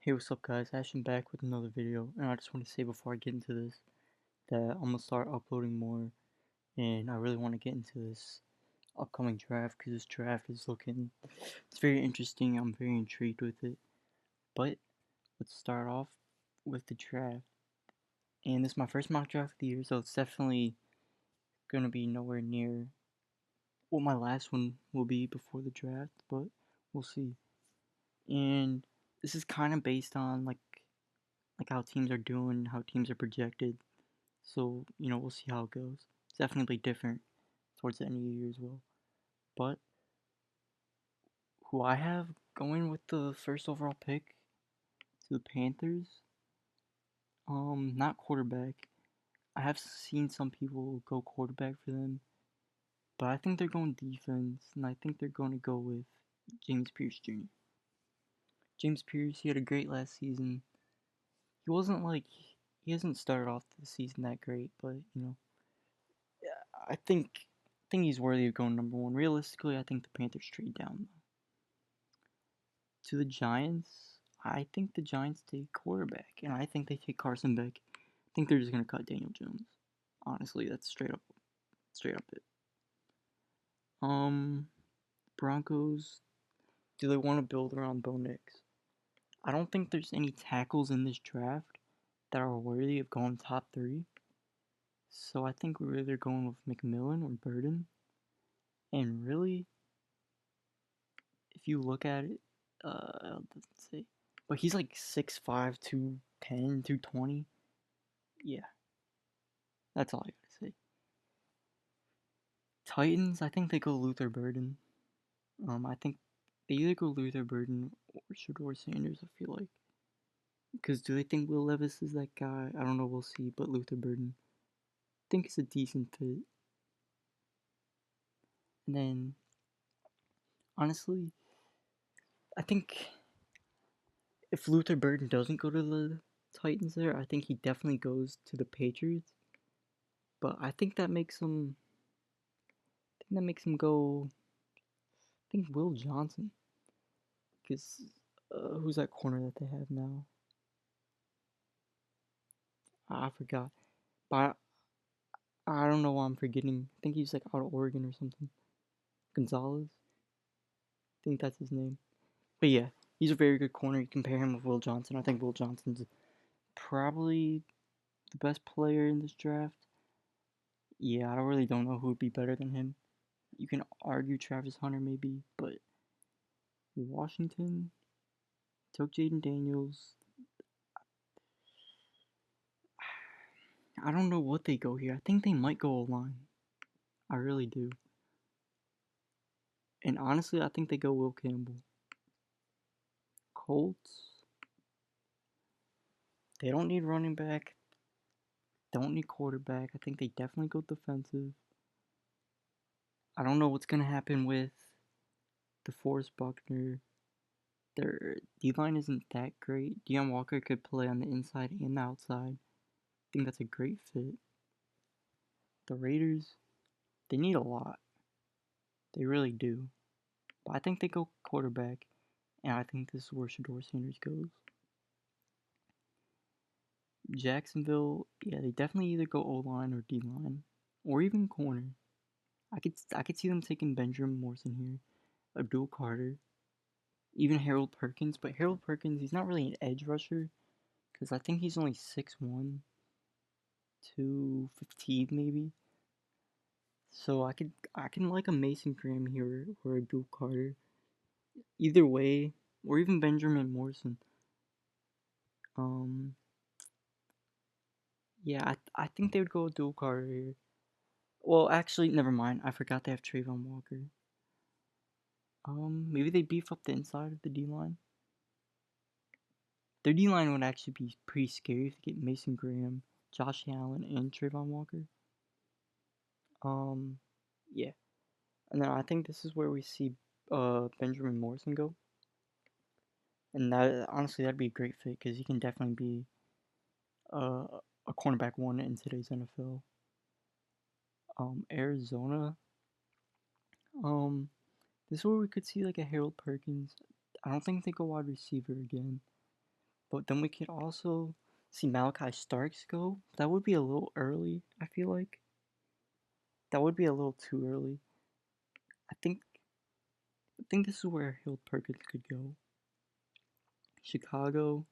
Hey, what's up guys? Ashton back with another video, and I just want to say before I get into this that I'm gonna start uploading more, and I really want to get into this upcoming draft because this draft is it's very interesting. I'm very intrigued with it. But let's start off with the draft, and this is my first mock draft of the year, so it's definitely gonna be nowhere near what my last one will be before the draft, but we'll see. And this is kind of based on like how teams are doing, how teams are projected. So, we'll see how it goes. It's definitely different towards the end of the year as well. But who I have going with the first overall pick to the Panthers, not quarterback. I have seen some people go quarterback for them, but I think they're going defense, and I think they're going to go with James Pierce Jr. James Pierce, he had a great last season. He wasn't he hasn't started off the season that great, but I think he's worthy of going number one. Realistically, I think the Panthers trade down to the Giants. I think the Giants take quarterback, and I think they take Carson Beck. I think they're just gonna cut Daniel Jones. Honestly, that's straight up it. Um, Broncos. Do they want to build around Bo Nix? I don't think there's any tackles in this draft that are worthy of going top three. So I think we're either going with McMillan or Burden. And really, if you look at it, let's see. But he's like 6'5", 210, 220. Yeah, that's all I gotta say. Titans, I think they go Luther Burden. I think they either go Luther Burden or Shedeur Sanders, I feel like. Because do they think Will Levis is that guy? I don't know, we'll see. But Luther Burden, I think it's a decent fit. And then, honestly, I think if Luther Burden doesn't go to the Titans there, I think he definitely goes to the Patriots. But I think that makes him go. I think Will Johnson, because who's that corner that they have now? I forgot, but I don't know why I'm forgetting. I think he's like out of Oregon or something. Gonzalez, I think that's his name. But yeah, he's a very good corner. You compare him with Will Johnson. I think Will Johnson's probably the best player in this draft. Yeah, I don't know who would be better than him. You can argue Travis Hunter maybe, but Washington took Jaden Daniels. I don't know what they go here. I think they might go O-line. I really do. And honestly, I think they go Will Campbell. Colts, they don't need running back. Don't need quarterback. I think they definitely go defensive. I don't know what's going to happen with DeForest Buckner. Their D-line isn't that great. Deion Walker could play on the inside and the outside. I think that's a great fit. The Raiders, they need a lot. They really do. But I think they go quarterback, and I think this is where Shedeur Sanders goes. Jacksonville, yeah, they definitely either go O-line or D-line, or even corner. I could see them taking Benjamin Morrison here, Abdul Carter, even Harold Perkins. But Harold Perkins, he's not really an edge rusher, because I think he's only 6'1", 215 maybe. So I can like a Mason Graham here or Abdul Carter. Either way, or even Benjamin Morrison. Um, yeah, I think they would go Abdul Carter here. Well, actually, never mind. I forgot they have Trayvon Walker. Maybe they beef up the inside of the D line. Their D line would actually be pretty scary if they get Mason Graham, Josh Allen, and Trayvon Walker. Yeah, and then I think this is where we see Benjamin Morrison go, and that honestly that'd be a great fit because he can definitely be uh, a cornerback one in today's NFL. Arizona. Um, this is where we could see like a Harold Perkins. I don't think they go wide receiver again. But then we could also see Malachi Starks go. That would be a little early, I feel like. That would be a little too early. I think this is where Hill Perkins could go. Chicago.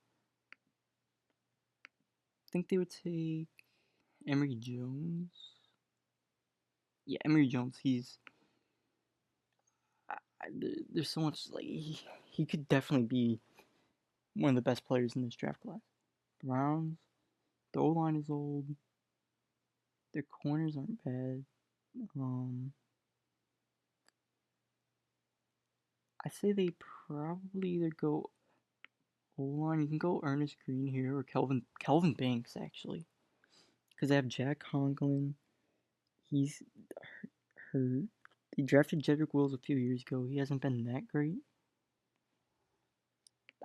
I think they would take Emory Jones. Yeah, Emory Jones. There's so much like he could definitely be one of the best players in this draft class. Browns. The O line is old. Their corners aren't bad. I say they probably either go O line. You can go Ernest Green here or Kelvin Banks actually, because they have Jack Conklin. He's hurt. They drafted Jedrick Wills a few years ago. He hasn't been that great.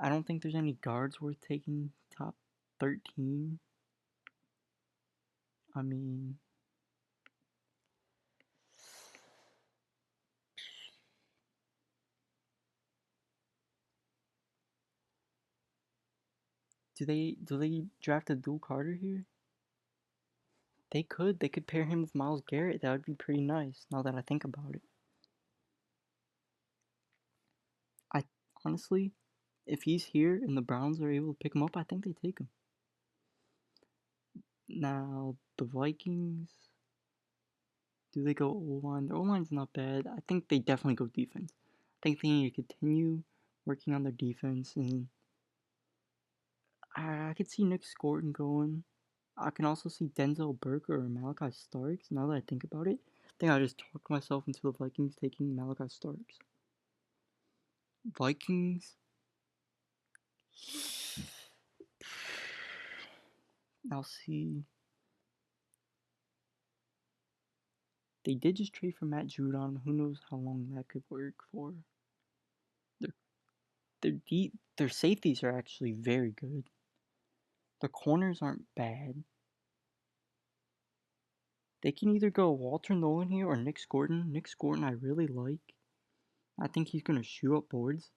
I don't think there's any guards worth taking top 13. I mean, do they draft a dual Carter here? They could. They could pair him with Myles Garrett. That would be pretty nice. Now that I think about it, I honestly, if he's here and the Browns are able to pick him up, I think they take him. Now the Vikings, do they go O line? Their O line's not bad. I think they definitely go defense. I think they need to continue working on their defense, and I could see Nick Scorton going. I can also see Denzel Burke or Malachi Starks. Now that I think about it, I think I just talked myself into the Vikings taking Malachi Starks. Vikings. I'll see. They did just trade for Matt Judon. Who knows how long that could work for? Their their safeties are actually very good. The corners aren't bad. They can either go Walter Nolan here or Nick Scorton. Nick Scorton I really like. I think he's gonna shoot up boards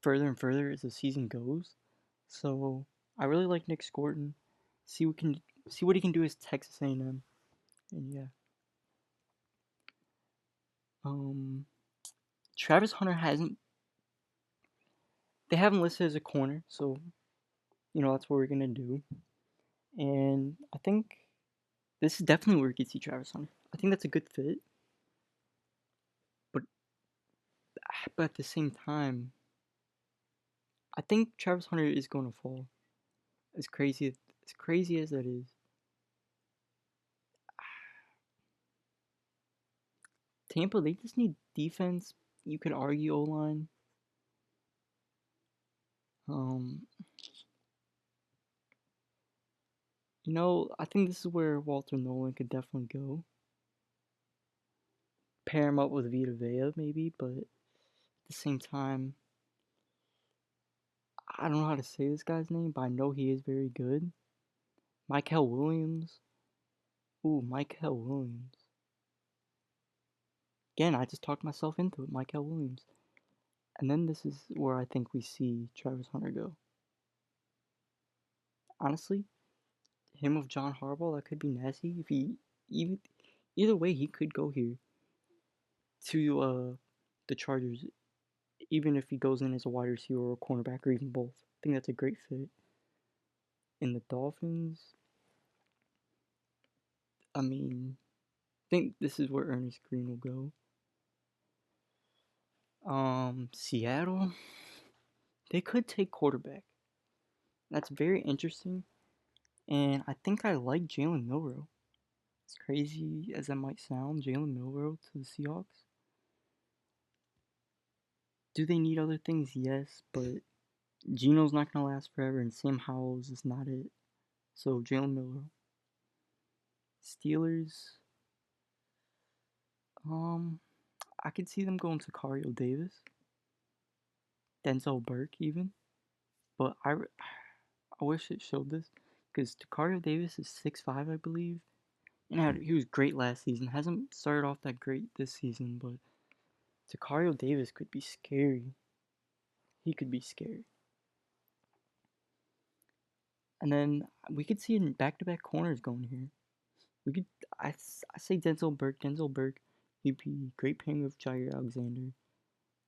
further and further as the season goes. So I really like Nick Scorton. See what he can do as Texas A&M. And yeah. Travis Hunter hasn't. They haven't listed as a corner, so that's what we're gonna do. And I think this is definitely where we could see Travis Hunter. I think that's a good fit. But at the same time, I think Travis Hunter is going to fall. As crazy as that is. Tampa, they just need defense. You could argue O line. Um, I think this is where Walter Nolan could definitely go. Pair him up with Vita Vea, maybe, but at the same time, I don't know how to say this guy's name, but I know he is very good. Michael Williams. Ooh, Michael Williams. Again, I just talked myself into it. Michael Williams. And then this is where I think we see Travis Hunter go. Honestly, him with John Harbaugh, that could be nasty. If he even either way, he could go here to the Chargers, even if he goes in as a wide receiver or a cornerback or even both. I think that's a great fit. In the Dolphins, I mean, I think this is where Ernest Green will go. Seattle, they could take quarterback. That's very interesting, and I think I like Jalen Milroe. As crazy as that might sound, Jalen Milroe to the Seahawks. Do they need other things? Yes, but Geno's not gonna last forever, and Sam Howell's is not it. So Jalen Milroe. Steelers. I could see them going to Cario Davis, Denzel Burke even, but I wish it showed this because Tacario Davis is 6'5", I believe, and he was great last season. Hasn't started off that great this season, but Tacario Davis could be scary. He could be scary. And then we could see back-to-back corners going here. We could, I say Denzel Burke. Denzel Burke, he'd be great pairing with Jair Alexander.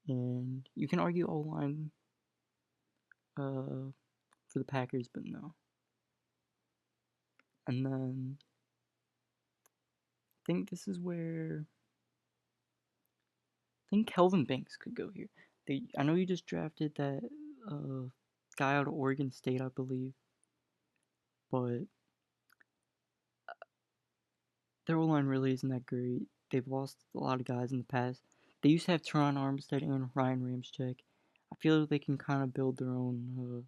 And you can argue O-line for the Packers, but no. And then I think this is where I think Kelvin Banks could go here. I know you just drafted that guy out of Oregon State, I believe, but their O-line really isn't that great. They've lost a lot of guys in the past. They used to have Teron Armstead and Ryan Ramczyk. I feel like they can kind of build their own,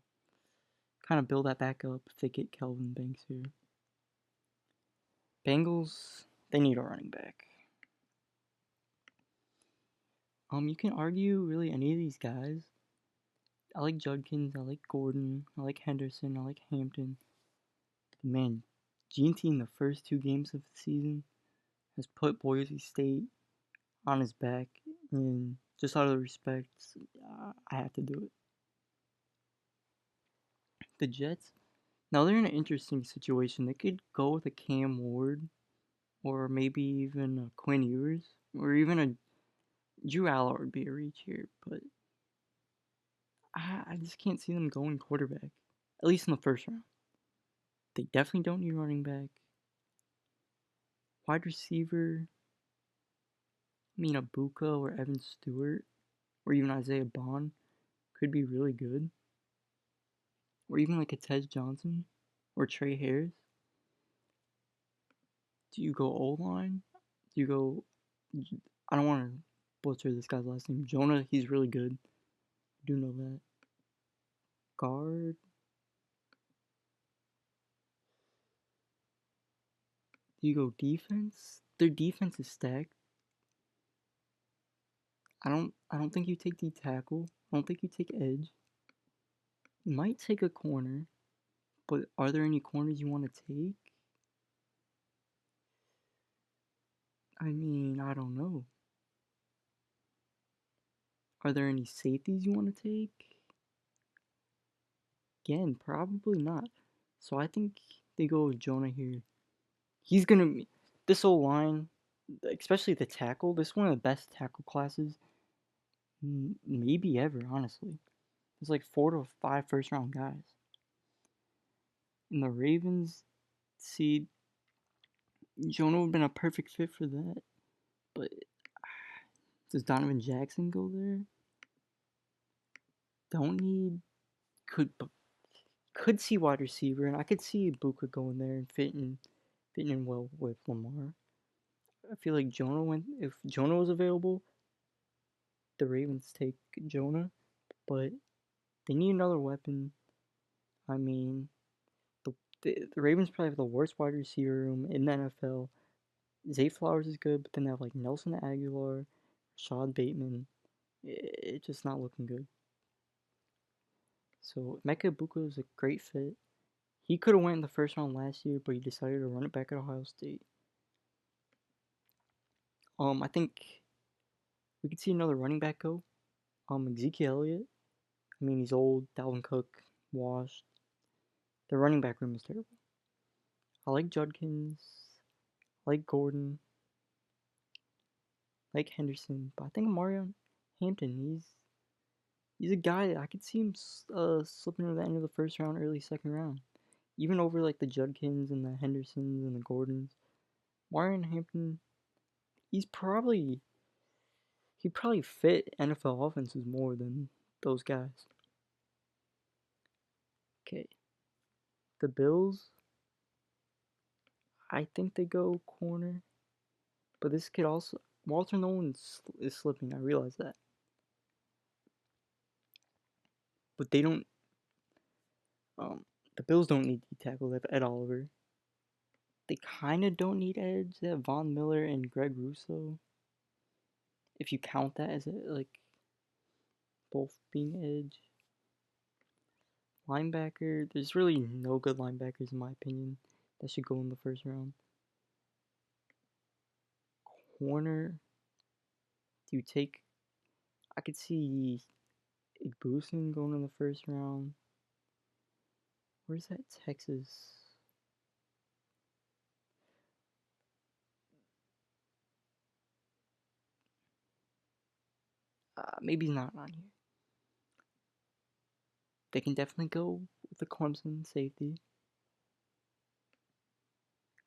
kind of build that back up if they get Kelvin Banks here. Bengals, they need a running back. You can argue really any of these guys. I like Judkins, I like Gordon, I like Henderson, I like Hampton. But man, GT in the first 2 games of the season has put Boise State on his back, and just out of respect, I have to do it. The Jets, now they're in an interesting situation. They could go with a Cam Ward, or maybe even a Quinn Ewers, or even a Drew Aller would be a reach here, but I just can't see them going quarterback, at least in the first round. They definitely don't need running back. Wide receiver, I mean, Abuka or Evan Stewart, or even Isaiah Bond could be really good. Or even like a Tej Johnson or Trey Harris. Do you go O-line? Do you go... I don't want to butcher this guy's last name. Jonah, he's really good. I do know that. Guard? Do you go defense? Their defense is stacked. I don't think you take D tackle. I don't think you take edge. You might take a corner, but are there any corners you want to take? I mean, I don't know. Are there any safeties you want to take? Again, probably not. So I think they go with Jonah here. He's gonna be this whole line, especially the tackle. This is one of the best tackle classes, maybe ever. Honestly, there's like 4 to 5 first-round guys. And the Ravens, see, Jonah would have been a perfect fit for that. But does Donovan Jackson go there? Don't need could see wide receiver, and I could see Ibuka going there and fitting in well with Lamar. I feel like if Jonah was available, the Ravens take Jonah, but they need another weapon. I mean, the Ravens probably have the worst wide receiver room in the NFL. Zay Flowers is good, but then they have like Nelson Aguilar, Rashad Bateman. It's just not looking good. So Emeka Egbuka is a great fit. He could have went in the first round last year, but he decided to run it back at Ohio State. I think we could see another running back go. Ezekiel Elliott. I mean, he's old. Dalvin Cook, washed. The running back room is terrible. I like Judkins. I like Gordon. I like Henderson. But I think Marion Hampton, he's a guy that I could see him slipping to the end of the first round, early second round. Even over like the Judkins and the Hendersons and the Gordons. Marion Hampton, he'd probably fit NFL offenses more than those guys. Okay. The Bills, I think they go corner. But this could also... Walter Nolan is slipping, I realize that. But they don't... the Bills don't need D-tackle. They have Ed Oliver. They kind of don't need edge. They have Von Miller and Greg Rousseau. If you count that as both being edge. Linebacker, there's really no good linebackers in my opinion that should go in the first round. Corner, do you take... I could see Igbuson going in the first round. Where's that Texas? Maybe he's not on here. They can definitely go with the Clemson safety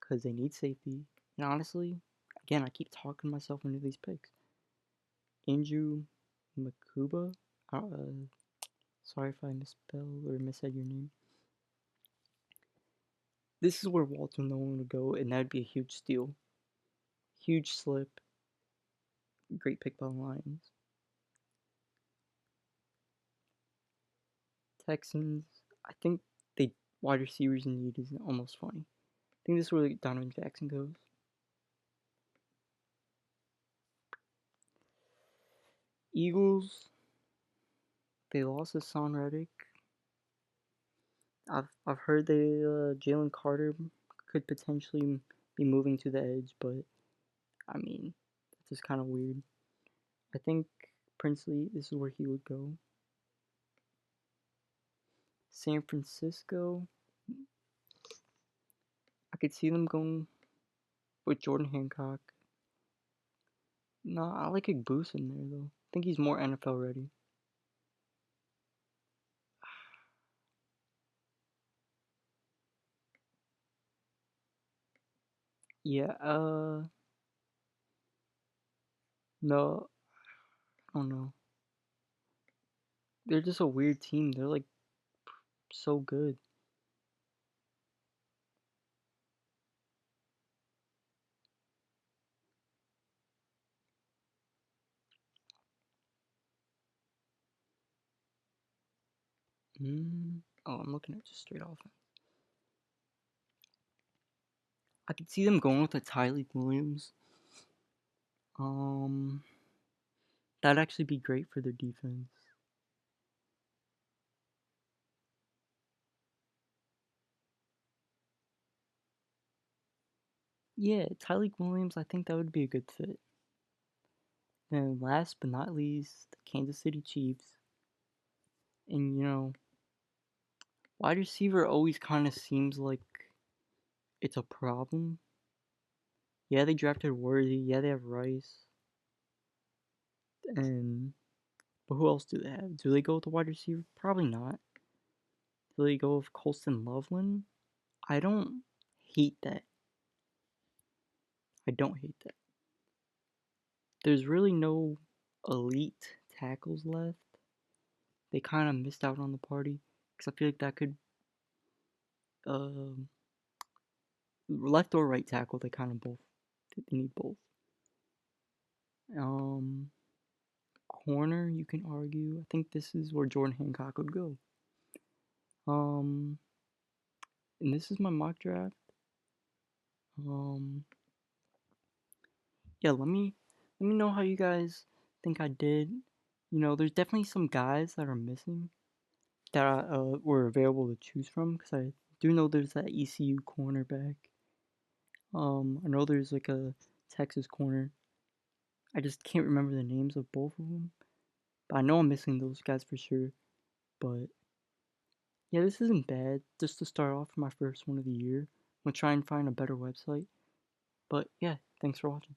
because they need safety. And honestly, again, I keep talking myself into these picks. Andrew Makuba. Sorry if I misspelled or missaid your name. This is where Walter Nolan would go, and that'd be a huge steal. Huge slip. Great pick by the Lions. Texans. I think they wide receivers in need is almost funny. I think this is where Donovan Jackson goes. Eagles. They lost to Son Reddick. I've heard that Jalen Carter could potentially be moving to the edge, but I mean, that's just kind of weird. I think Princely, this is where he would go. San Francisco, I could see them going with Jordan Hancock. No, I like Igboos in there though. I think he's more NFL ready. Yeah, no, I don't know. They're just a weird team. They're like so good. Oh, I'm looking at just straight offense. I could see them going with a Tyleek Williams. That'd actually be great for their defense. Yeah, Tyleek Williams, I think that would be a good fit. And last but not least, the Kansas City Chiefs. And wide receiver always kind of seems like it's a problem. Yeah, they drafted Worthy. Yeah, they have Rice. And but who else do they have? Do they go with the wide receiver? Probably not. Do they go with Colston Loveland? I don't hate that. I don't hate that. There's really no elite tackles left. They kind of missed out on the party because I feel like that could um, left or right tackle. They kind of both. They need both. Um, Corner, you can argue. I think this is where Jordan Hancock would go. Um, and this is my mock draft. Um, yeah, let me know how you guys think I did. There's definitely some guys that are missing that were available to choose from because I do know there's that ECU cornerback. I know there's like a Texas corner. I just can't remember the names of both of them, but I know I'm missing those guys for sure. But yeah, this isn't bad. Just to start off my first one of the year, I'm gonna try and find a better website. But yeah, thanks for watching.